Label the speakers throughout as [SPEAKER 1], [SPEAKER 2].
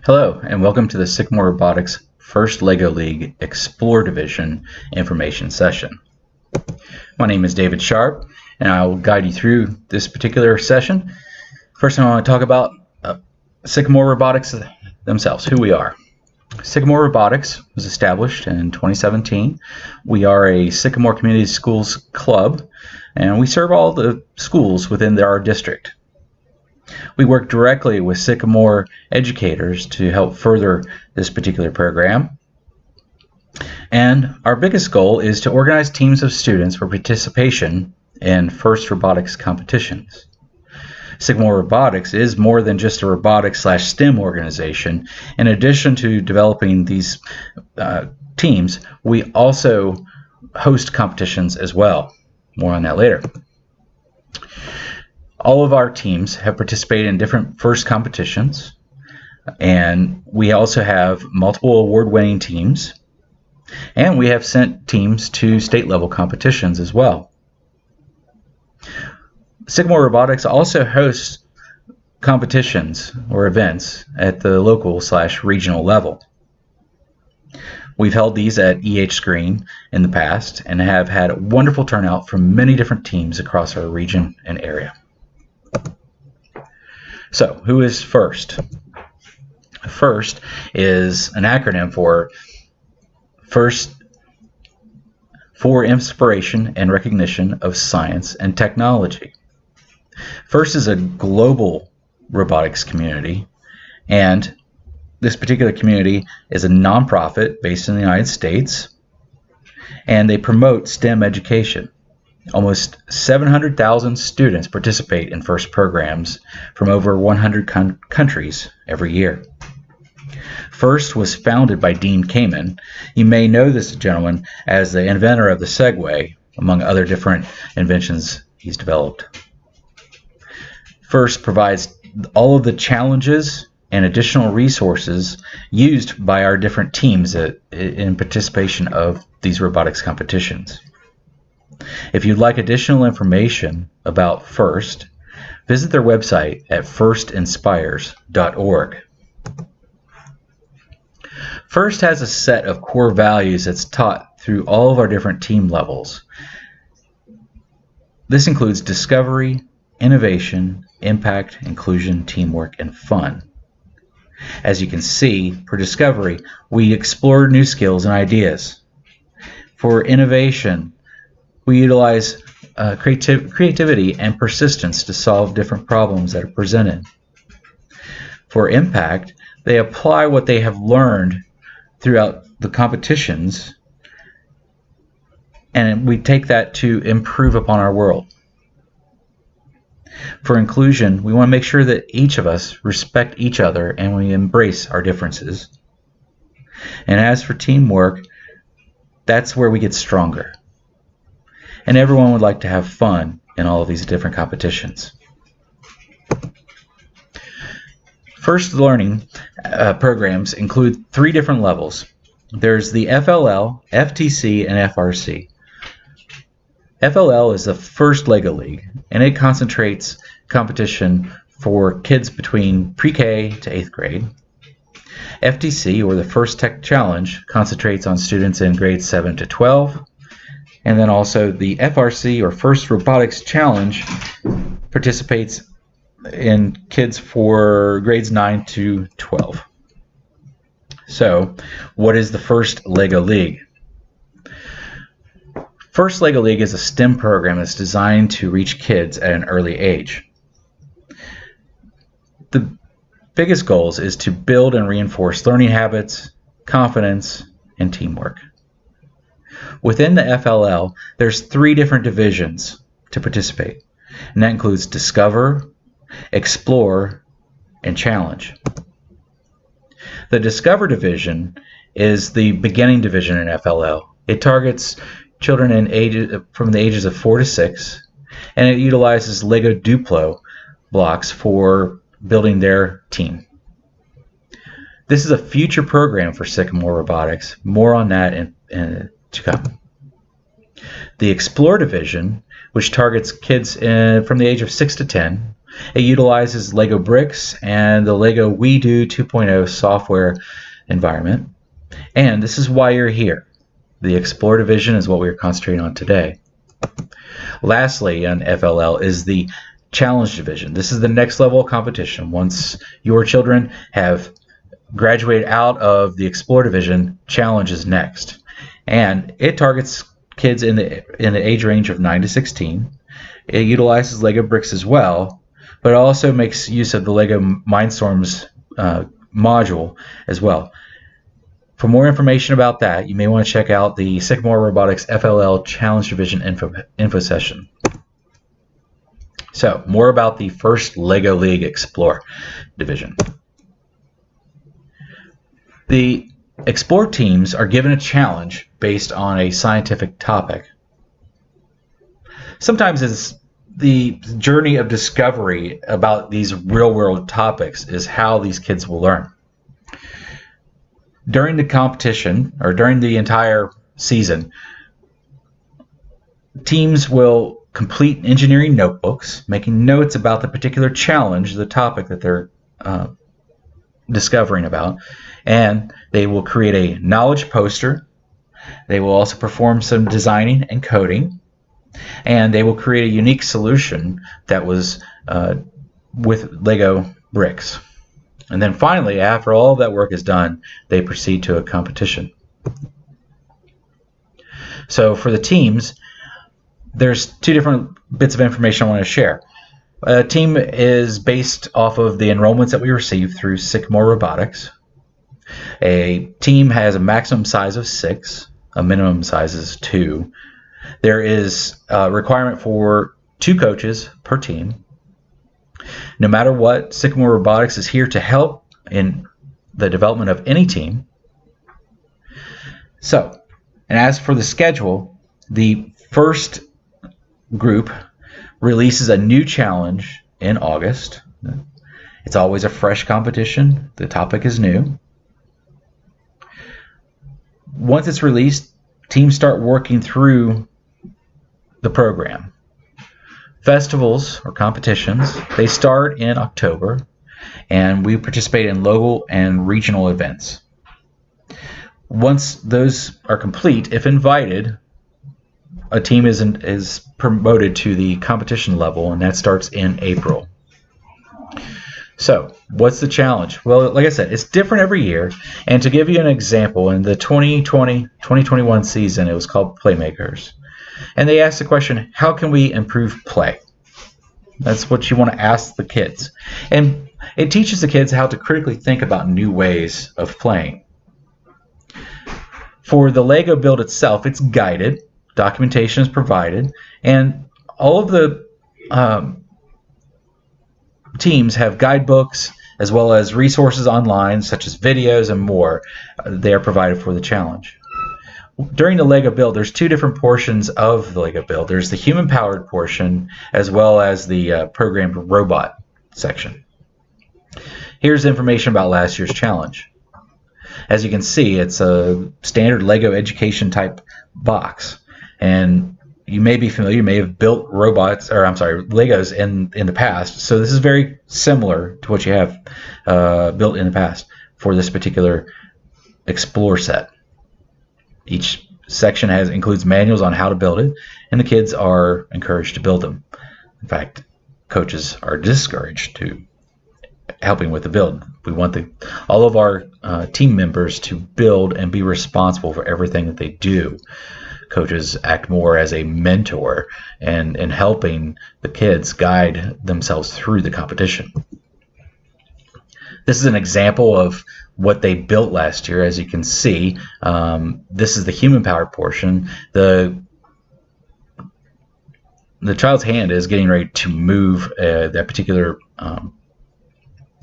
[SPEAKER 1] Hello, and welcome to the Sycamore Robotics First LEGO League Explore Division information session. My name is David Sharp, and I will guide you through this particular session. First, I want to talk about Sycamore Robotics themselves, who we are. Sycamore Robotics was established in 2017. We are a Sycamore Community Schools club, and we serve all the schools within our district. We work directly with Sycamore educators to help further this particular program. And our biggest goal is to organize teams of students for participation in FIRST robotics competitions. Sycamore Robotics is more than just a robotics/STEM organization. In addition to developing these teams, we also host competitions as well. More on that later. All of our teams have participated in different FIRST competitions, and we also have multiple award-winning teams, and we have sent teams to state-level competitions as well. Sycamore Robotics also hosts competitions or events at the local/regional level. We've held these at EH Screen in the past and have had a wonderful turnout from many different teams across our region and area. So, who is FIRST? FIRST is an acronym for First for Inspiration and Recognition of Science and Technology. FIRST is a global robotics community, and this particular community is a nonprofit based in the United States, and they promote STEM education. Almost 700,000 students participate in FIRST programs from over 100 countries every year. FIRST was founded by Dean Kamen. You may know this gentleman as the inventor of the Segway, among other different inventions he's developed. FIRST provides all of the challenges and additional resources used by our different teams in participation of these robotics competitions. If you'd like additional information about FIRST, visit their website at firstinspires.org. FIRST has a set of core values that's taught through all of our different team levels. This includes discovery, innovation, impact, inclusion, teamwork, and fun. As you can see, for discovery, we explore new skills and ideas. For innovation, we utilize creativity and persistence to solve different problems that are presented. For impact, they apply what they have learned throughout the competitions, and we take that to improve upon our world. For inclusion, we want to make sure that each of us respect each other and we embrace our differences. And as for teamwork, that's where we get stronger. And everyone would like to have fun in all of these different competitions. FIRST learning programs include 3 different levels. There's the FLL, FTC, and FRC. FLL is the first LEGO League, and it concentrates competition for kids between pre-K to 8th grade. FTC, or the First Tech Challenge, concentrates on students in grades 7 to 12. And then also the FRC, or First Robotics Challenge, participates in kids for grades 9 to 12. So, what is the First LEGO League? First LEGO League is a STEM program that's designed to reach kids at an early age. The biggest goals is to build and reinforce learning habits, confidence, and teamwork. Within the FLL, there's 3 different divisions to participate, and that includes Discover, Explore, and Challenge. The Discover division is the beginning division in FLL. It targets children from the ages of 4 to 6, and it utilizes LEGO Duplo blocks for building their team. This is a future program for Sycamore Robotics. More on that to come. The Explore division, which targets kids from the age of 6 to 10, It utilizes Lego bricks and the Lego We Do 2.0 software environment. And this is why you're here. The Explore division is what we're concentrating on today. Lastly, on FLL is the Challenge division. This is the next level of competition. Once your children have graduated out of the Explore division, Challenge is next. And it targets kids in the age range of 9 to 16. It utilizes Lego bricks as well, but it also makes use of the Lego Mindstorms module as well. For more information about that, you may want to check out the Sycamore Robotics FLL Challenge Division info session. So, more about the first LEGO League Explore division. The Explore teams are given a challenge based on a scientific topic. Sometimes it's the journey of discovery about these real-world topics is how these kids will learn. During the competition, or during the entire season, teams will complete engineering notebooks, making notes about the particular challenge, the topic that they're discovering about, and they will create a knowledge poster. They will also perform some designing and coding, and they will create a unique solution that was with Lego bricks. And then finally, after all of that work is done, they proceed to a competition. So for the teams, there's two different bits of information I want to share. A team is based off of the enrollments that we receive through Sycamore Robotics. A team has a maximum size of 6, a minimum size is 2. There is a requirement for 2 coaches per team. No matter what, Sycamore Robotics is here to help in the development of any team. So, and as for the schedule, the first group releases a new challenge in August. It's always a fresh competition. The topic is new. Once it's released, teams start working through the program. Festivals or competitions, they start in October, and we participate in local and regional events. Once those are complete, if invited, a team is promoted to the competition level, and that starts in April. So, what's the challenge? Well, like I said, it's different every year. And to give you an example, in the 2020-2021 season, it was called Playmakers. And they asked the question, how can we improve play? That's what you want to ask the kids. And it teaches the kids how to critically think about new ways of playing. For the Lego build itself, it's guided. Documentation is provided. And all of the teams have guidebooks as well as resources online, such as videos and more. They are provided for the challenge. During the Lego build, there's 2 different portions of the Lego build. There's the human-powered portion as well as the programmed robot section. Here's information about last year's challenge. As you can see, it's a standard Lego education type box. And you may be familiar, you may have built Legos in the past. So this is very similar to what you have built in the past for this particular Explore set. Each section includes manuals on how to build it, and the kids are encouraged to build them. In fact, coaches are discouraged to helping with the build. We want all of our team members to build and be responsible for everything that they do. Coaches act more as a mentor and helping the kids guide themselves through the competition. This is an example of what they built last year. As you can see, this is the human-powered portion. The child's hand is getting ready to move that particular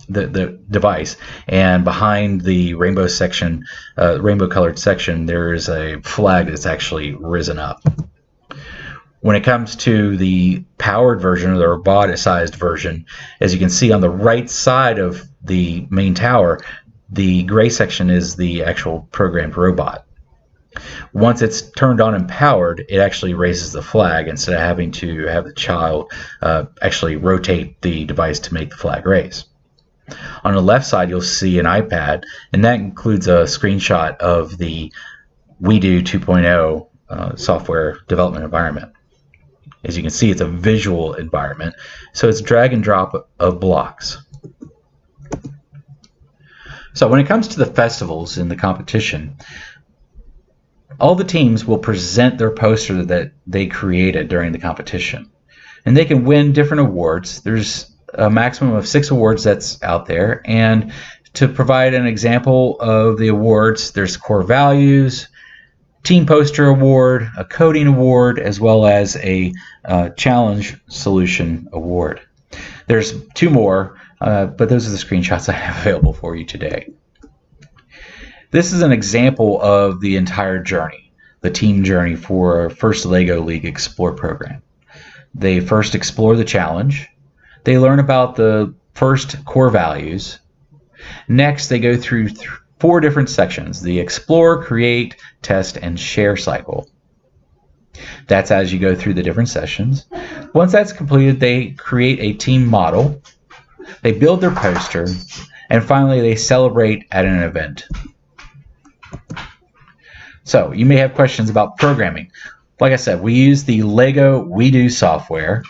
[SPEAKER 1] the device, and behind the rainbow section, rainbow-colored section, there is a flag that's actually risen up. When it comes to the powered version or the roboticized version, as you can see on the right side of the main tower, the gray section is the actual programmed robot. Once it's turned on and powered, it actually raises the flag instead of having to have the child actually rotate the device to make the flag raise. On the left side, you'll see an iPad, and that includes a screenshot of the WeDo 2.0 software development environment. As you can see, it's a visual environment, so it's drag and drop of blocks. So when it comes to the festivals and the competition, all the teams will present their poster that they created during the competition, and they can win different awards. There's a maximum of 6 awards that's out there, and to provide an example of the awards, there's core values, team poster award, a coding award, as well as a challenge solution award. There's 2 more, but those are the screenshots I have available for you today. This is an example of the entire journey, the team journey for our first LEGO League Explore program. They first explore the challenge. They learn about the first core values. Next, they go through 4 different sections: the explore, create, test, and share cycle. That's as you go through the different sessions. Once that's completed, they create a team model. They build their poster, and finally they celebrate at an event. So you may have questions about programming. Like I said, we use the LEGO WeDo software.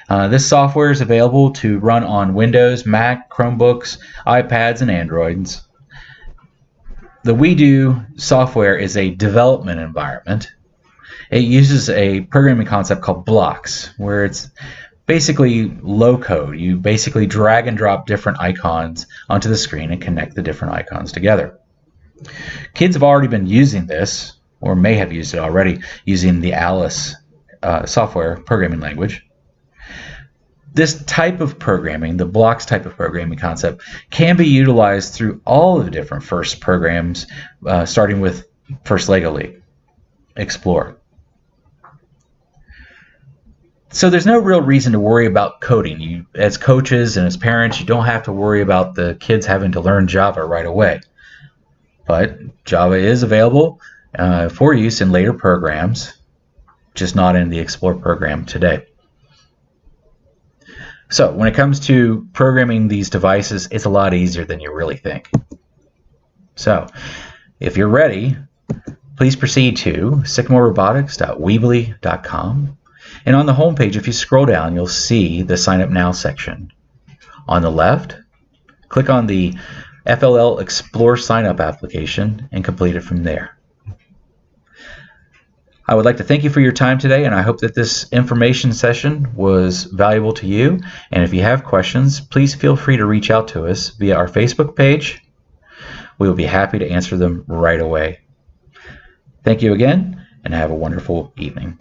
[SPEAKER 1] This software is available to run on Windows, Mac, Chromebooks, iPads, and Androids. The WeDo software is a development environment. It uses a programming concept called blocks, where it's basically low code. You basically drag and drop different icons onto the screen and connect the different icons together. Kids have already been using this, or may have used it already, using the Alice software programming language. This type of programming, the blocks type of programming concept, can be utilized through all of the different FIRST programs, starting with First LEGO League Explore. So there's no real reason to worry about coding. You, as coaches and as parents, you don't have to worry about the kids having to learn Java right away. But Java is available for use in later programs, just not in the Explore program today. So when it comes to programming these devices, it's a lot easier than you really think. So if you're ready, please proceed to sycamorobotics.weebly.com. And on the home page, if you scroll down, you'll see the Sign Up Now section. On the left, click on the FLL Explore Sign Up application and complete it from there. I would like to thank you for your time today, and I hope that this information session was valuable to you. And if you have questions, please feel free to reach out to us via our Facebook page. We will be happy to answer them right away. Thank you again, and have a wonderful evening.